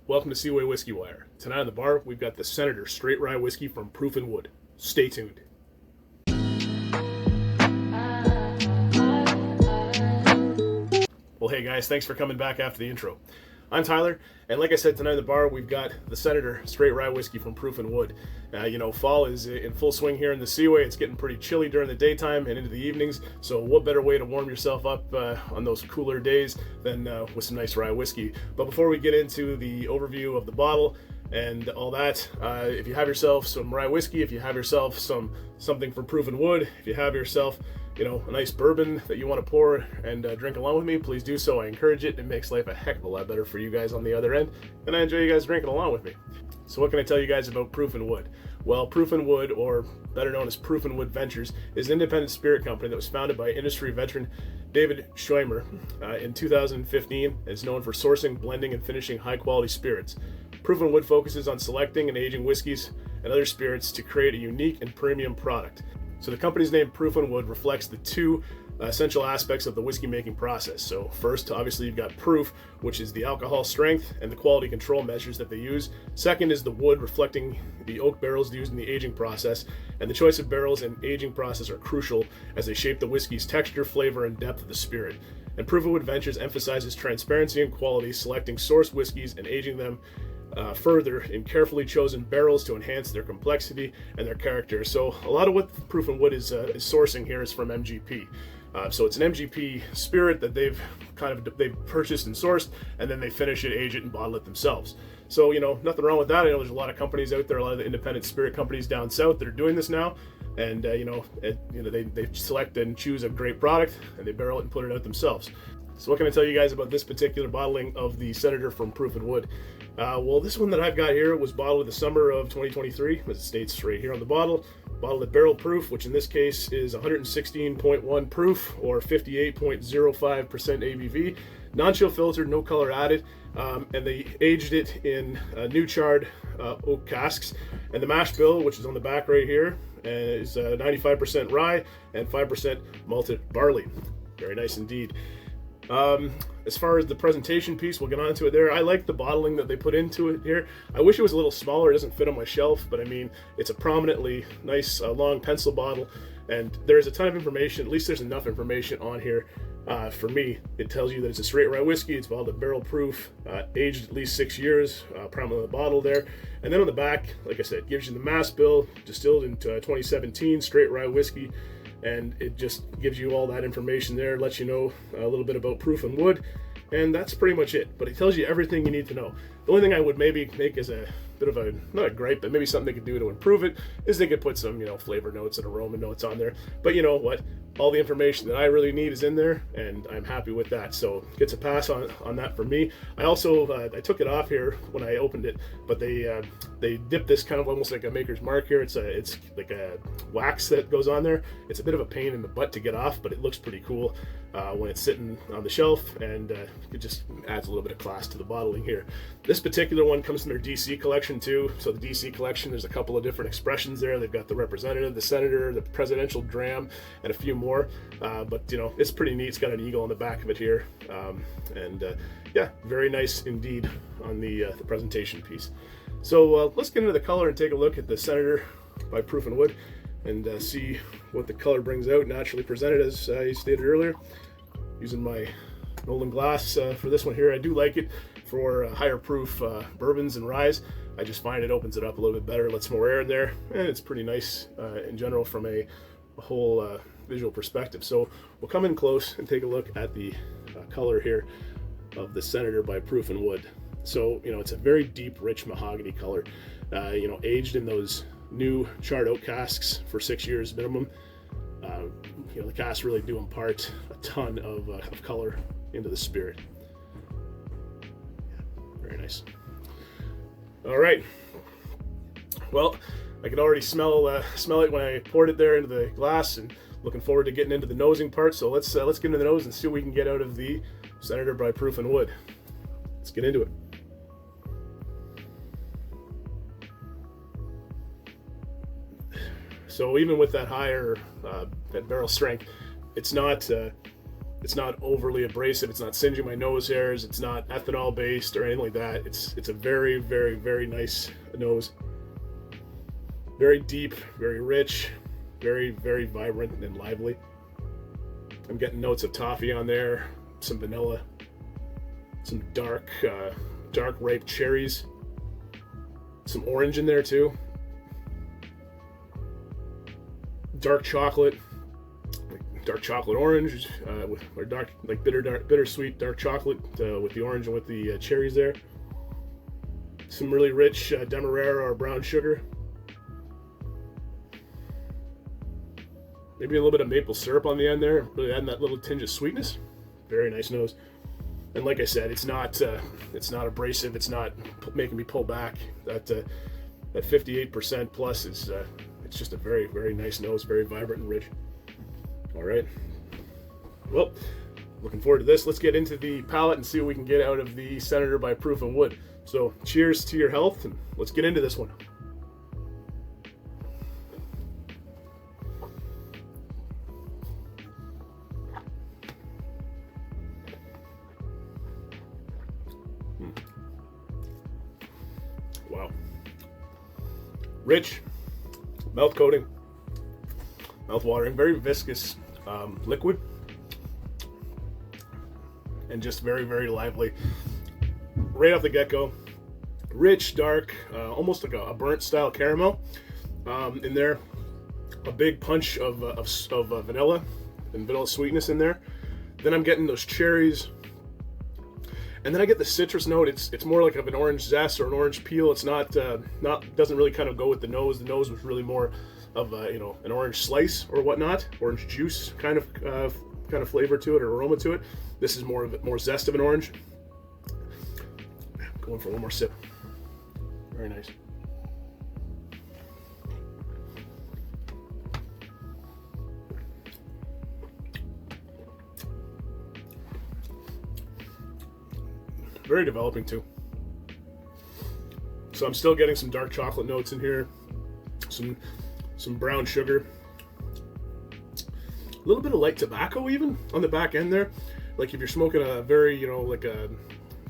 Welcome to Seaway Whisky Wire. Tonight on the bar, we've got the Senator Straight Rye Whiskey from Proof and Wood. Stay tuned. Well, hey guys, thanks for coming back after the intro. I'm Tyler, and like I said, tonight on the bar, we've got the Senator Straight Rye Whiskey from Proof and Wood. Fall is in full swing here in the Seaway. It's getting pretty chilly during the daytime and into the evenings, so what better way to warm yourself up on those cooler days than with some nice rye whiskey. But before we get into the overview of the bottle and all that, if you have yourself some rye whiskey, if you have yourself something from Proof and Wood, if you have yourself a nice bourbon that you want to pour and drink along with me, please do so. I encourage it. It makes life a heck of a lot better for you guys on the other end, and I enjoy you guys drinking along with me. So what can I tell you guys about Proof and Wood? Well, Proof and Wood, or better known as Proof and Wood Ventures, is an independent spirit company that was founded by industry veteran David Schweimer in 2015 and is known for sourcing, blending, and finishing high-quality spirits. Proof and Wood focuses on selecting and aging whiskeys and other spirits to create a unique and premium product. So the company's name, Proof and Wood, reflects the two essential aspects of the whiskey making process. So first, obviously, you've got proof, which is the alcohol strength and the quality control measures that they use. Second is the wood, reflecting the oak barrels used in the aging process. And the choice of barrels and aging process are crucial as they shape the whiskey's texture, flavor, and depth of the spirit. And Proof and Wood Ventures emphasizes transparency and quality, selecting sourced whiskeys and aging them further in carefully chosen barrels to enhance their complexity and their character. So a lot of what Proof and Wood is sourcing here is from MGP. So it's an MGP spirit that they've purchased and sourced, and then they finish it, age it, and bottle it themselves. So nothing wrong with that. I know there's a lot of companies out there, a lot of the independent spirit companies down south that are doing this now, and they select and choose a great product and they barrel it and put it out themselves. So what can I tell you guys about this particular bottling of the Senator from Proof and Wood? Well, this one that I've got here was bottled in the summer of 2023, as it states right here on the bottle. Bottled at barrel proof, which in this case is 116.1 proof or 58.05% ABV. Non-chill filtered, no color added, and they aged it in new charred oak casks. And the mash bill, which is on the back right here, is 95% rye and 5% malted barley. Very nice indeed. As far as the presentation piece, we'll get on to it there. I like the bottling that they put into it here. I wish it was a little smaller. It doesn't fit on my shelf, but I mean, it's a prominently nice long pencil bottle, and there's a ton of information. At least there's enough information on here for me. It tells you that it's a straight rye whiskey. It's bottled at barrel proof, aged at least 6 years, prominent on the bottle there. And then on the back, like I said, it gives you the mass bill, distilled in 2017, straight rye whiskey. And it just gives you all that information there, lets you know a little bit about Proof and Wood, and that's pretty much it. But it tells you everything you need to know. The only thing I would maybe make as a bit of not a gripe, but maybe something they could do to improve it, is they could put some, flavor notes and aroma notes on there. But you know what? All the information that I really need is in there, and I'm happy with that. So gets a pass on that for me. I also I took it off here when I opened it, but they dip this kind of almost like a maker's mark here. It's like a wax that goes on there. It's a bit of a pain in the butt to get off, but it looks pretty cool when it's sitting on the shelf, and it just adds a little bit of class to the bottling here. This particular one comes from their DC collection too. So the DC collection, there's a couple of different expressions there. They've got the representative, the senator, the presidential dram, and a few more. But it's pretty neat. It's got an eagle on the back of it here, yeah, very nice indeed on the presentation piece. So let's get into the color and take a look at the Senator by Proof and Wood and see what the color brings out, naturally presented as I stated earlier. Using my Nolan glass for this one here. I do like it for higher proof bourbons and ryes. I just find it opens it up a little bit better, lets more air in there, and it's pretty nice in general from a whole visual perspective. So we'll come in close and take a look at the color here of the Senator by Proof and Wood. So it's a very deep, rich mahogany color, aged in those new charred oak casks for 6 years minimum. The casks really do impart a ton of color into the spirit. Very nice. All right. Well, I could already smell it when I poured it there into the glass, and looking forward to getting into the nosing part. So let's get into the nose and see what we can get out of the Senator by Proof and Wood. Let's get into it. So even with that higher that barrel strength, it's not It's not overly abrasive. It's not singeing my nose hairs. It's not ethanol based or anything like that. It's a very, very, very nice nose. Very deep, very rich, very, very vibrant and lively. I'm getting notes of toffee on there, some vanilla, some dark ripe cherries, some orange in there too. Dark chocolate orange, or dark, like bittersweet dark chocolate with the orange and with the cherries there. Some really rich demerara or brown sugar. Maybe a little bit of maple syrup on the end there, really adding that little tinge of sweetness. Very nice nose. And like I said, it's not abrasive. It's not making me pull back. That 58% plus is it's just a very, very nice nose, very vibrant and rich. All right. Well, looking forward to this. Let's get into the palate and see what we can get out of the Senator by Proof and Wood. So, cheers to your health, and let's get into this one. Wow. Rich, mouth coating, mouth watering, very viscous liquid, and just very, very lively. Right off the get-go, rich, dark, almost like a burnt style caramel in there. A big punch of vanilla and vanilla sweetness in there. Then I'm getting those cherries. And then I get the citrus note. It's more like of an orange zest or an orange peel. It's not doesn't really kind of go with the nose. The nose was really more of an orange slice or whatnot, orange juice kind of flavor to it or aroma to it. This is more zest of an orange. Going for one more sip. Very nice. Very developing too. So I'm still getting some dark chocolate notes in here, some brown sugar, a little bit of light tobacco even on the back end there. Like if you're smoking a very, like a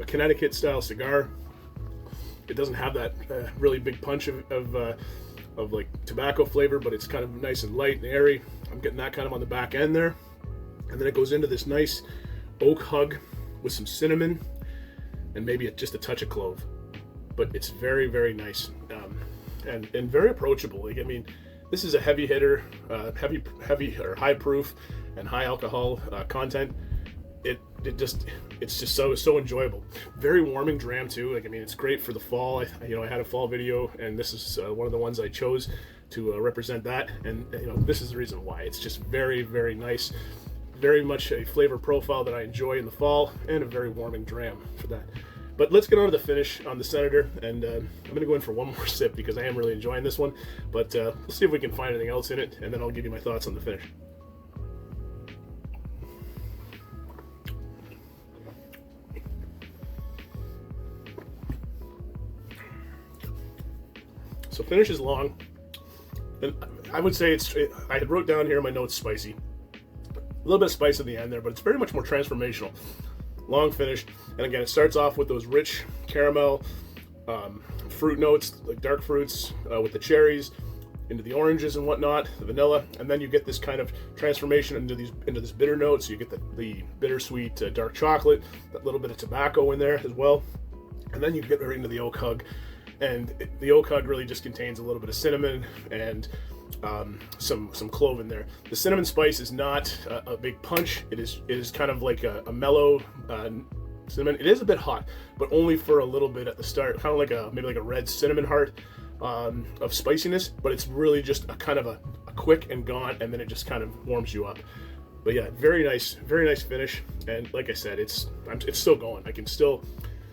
Connecticut style cigar, it doesn't have that really big punch of like tobacco flavor, but it's kind of nice and light and airy. I'm getting that kind of on the back end there. And then it goes into this nice oak hug with some cinnamon and maybe just a touch of clove. But it's very, very nice and very approachable. Like, I mean, this is a heavy hitter, heavy or high proof and high alcohol content. It's just so enjoyable. Very warming dram too. Like, I mean, it's great for the fall. I had a fall video, and this is one of the ones I chose to represent that. And this is the reason why. It's just very, very nice. Very much a flavor profile that I enjoy in the fall, and a very warming dram for that. But let's get on to the finish on the Senator, and I'm going to go in for one more sip because I am really enjoying this one. But let's see if we can find anything else in it, and then I'll give you my thoughts on the finish. So finish is long, and I would say I had wrote down here in my notes spicy. A little bit of spice at the end there, but it's very much more transformational. Long finish, and again, it starts off with those rich caramel fruit notes, like dark fruits with the cherries, into the oranges and whatnot, the vanilla, and then you get this kind of transformation into this bitter note. So you get the bittersweet dark chocolate, that little bit of tobacco in there as well, and then you get right into the oak hug, and the oak hug really just contains a little bit of cinnamon and some clove in there. The cinnamon spice is not a big punch. It is kind of like a mellow cinnamon. It is a bit hot, but only for a little bit at the start, kind of like maybe like a red cinnamon heart of spiciness. But it's really just a kind of a quick and gone, and then it just kind of warms you up. But yeah, very nice finish. And like I said, it's still going. I can still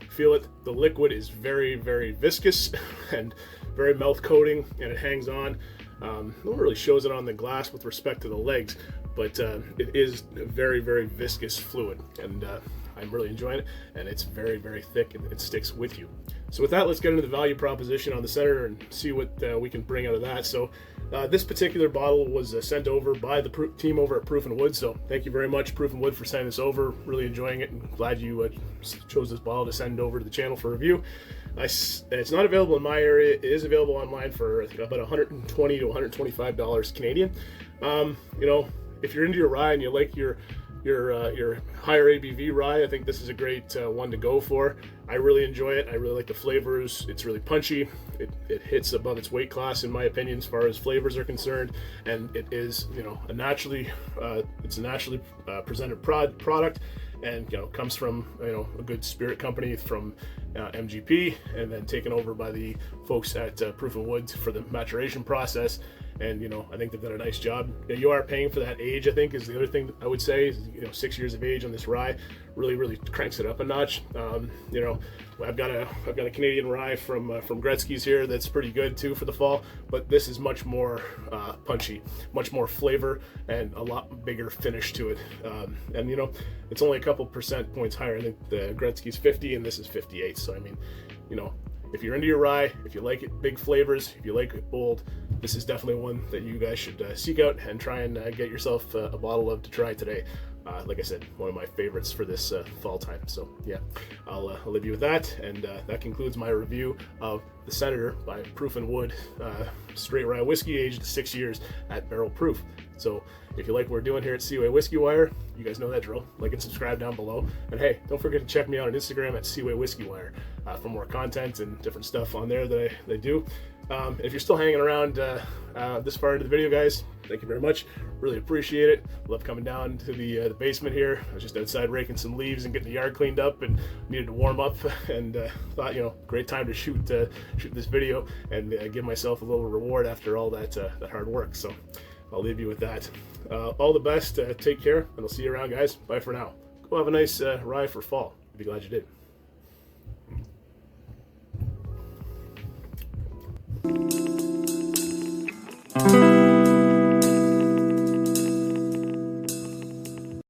feel it. The liquid is very, very viscous and very mouth coating, and it hangs on. No one really shows it on the glass with respect to the legs, but it is a very, very viscous fluid, and I'm really enjoying it, and it's very, very thick, and it sticks with you. So with that, let's get into the value proposition on the Senator and see what we can bring out of that. So This particular bottle was sent over by the team over at Proof and Wood, so thank you very much, Proof and Wood, for sending this over. Really enjoying it, and glad you chose this bottle to send over to the channel for review. It's not available in my area. It is available online for, I think, about $120 to $125 Canadian. You know, if you're into your rye and you like your higher ABV rye, I think this is a great one to go for. I really enjoy it. I really like the flavors. It's really punchy. It hits above its weight class, in my opinion, as far as flavors are concerned. And it is, you know, a naturally presented product, and, you know, comes from, you know, a good spirit company from MGP, and then taken over by the folks at Proof and Wood for the maturation process. And, you know, I think they've done a nice job. You are paying for that age, I think, is the other thing I would say. Is, you know, 6 years of age on this rye really cranks it up a notch. You know, I've got a Canadian rye from Gretzky's here that's pretty good too for the fall, but this is much more punchy, much more flavor, and a lot bigger finish to it. And, you know, it's only a couple percent points higher. I think the Gretzky's 50 and this is 58. So I mean, you know, if you're into your rye, if you like it big flavors, if you like it bold, this is definitely one that you guys should seek out and try and get yourself a bottle of to try today. Like I said, one of my favorites for this fall time. So yeah, I'll leave you with that, and that concludes my review of the Senator by Proof and Wood straight rye whiskey, aged 6 years at barrel proof. So if you like what we're doing here at Seaway Whisky Wire, you guys know that drill. Like and subscribe down below. And hey, don't forget to check me out on Instagram at Seaway Whisky Wire for more content and different stuff on there that I do. If you're still hanging around this far into the video, guys, thank you very much. Really appreciate it. Love coming down to the basement here. I was just outside raking some leaves and getting the yard cleaned up, and needed to warm up, and thought, you know, great time to shoot this video and give myself a little reward after all that hard work. So I'll leave you with that. All the best. Take care, and I'll see you around, guys. Bye for now. Go have a nice rye for fall. I'd be glad you did.